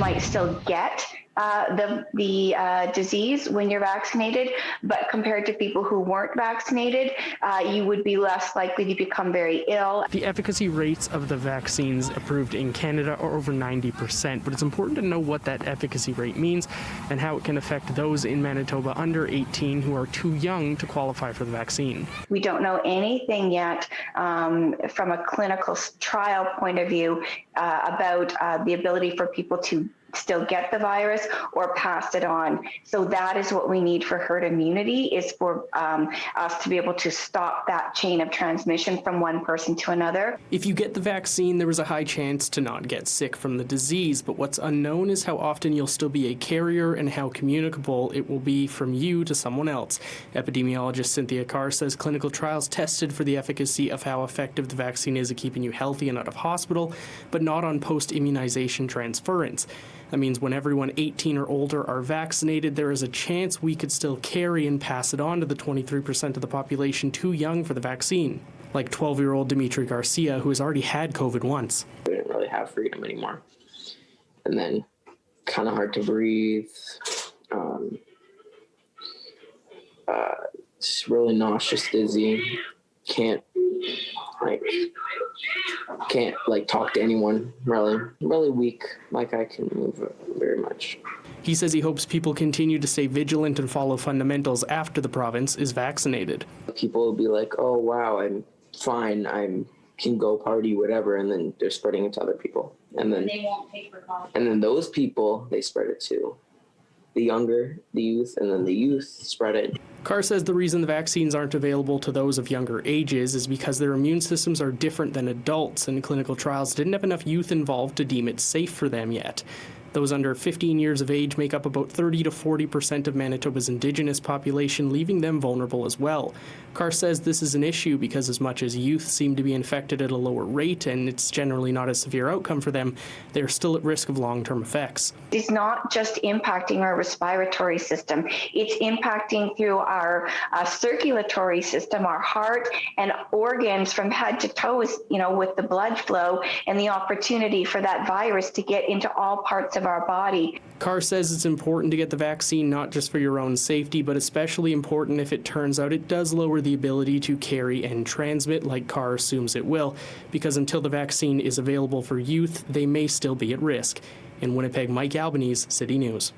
might still get the disease when you're vaccinated, but compared to people who weren't vaccinated, you would be less likely to become very ill. The efficacy rates of the vaccines approved in Canada are over 90%, but it's important to know what that efficacy rate means and how it can affect those in Manitoba under 18 who are too young to qualify for the vaccine. We don't know anything yet from a clinical trial point of view about the ability for people to still get the virus or pass it on. So that is what we need for herd immunity, is for us to be able to stop that chain of transmission from one person to another. If you get the vaccine, there is a high chance to not get sick from the disease, but what's unknown is how often you'll still be a carrier and how communicable it will be from you to someone else. Epidemiologist Cynthia Carr says clinical trials tested for the efficacy of how effective the vaccine is at keeping you healthy and out of hospital, but not on post-immunization transference. That means when everyone 18 or older are vaccinated, there is a chance we could still carry and pass it on to the 23% of the population too young for the vaccine, like 12-year-old Dimitri Garcia, who has already had COVID once. We didn't really have freedom anymore. And then kind of hard to breathe. It's really nauseous, dizzy. Can't talk to anyone, really weak, like I can move very much. He says he hopes people continue to stay vigilant and follow fundamentals after the province is vaccinated. People will be like, oh wow, I'm fine, I can go party, whatever, and then they're spreading it to other people. And then they won't take precautions. And then those people, they spread it to the youth, and then the youth spread it. Carr says the reason the vaccines aren't available to those of younger ages is because their immune systems are different than adults, and clinical trials didn't have enough youth involved to deem it safe for them yet. Those under 15 years of age make up about 30 to 40% of Manitoba's Indigenous population, leaving them vulnerable as well. Carr says this is an issue because as much as youth seem to be infected at a lower rate and it's generally not a severe outcome for them, they're still at risk of long-term effects. It's not just impacting our respiratory system, it's impacting through our circulatory system, our heart and organs from head to toes, with the blood flow and the opportunity for that virus to get into all parts of our body. Carr says it's important to get the vaccine not just for your own safety, but especially important if it turns out it does lower the ability to carry and transmit, like Carr assumes it will, because until the vaccine is available for youth, they may still be at risk. In Winnipeg, Mike Albanese, City News.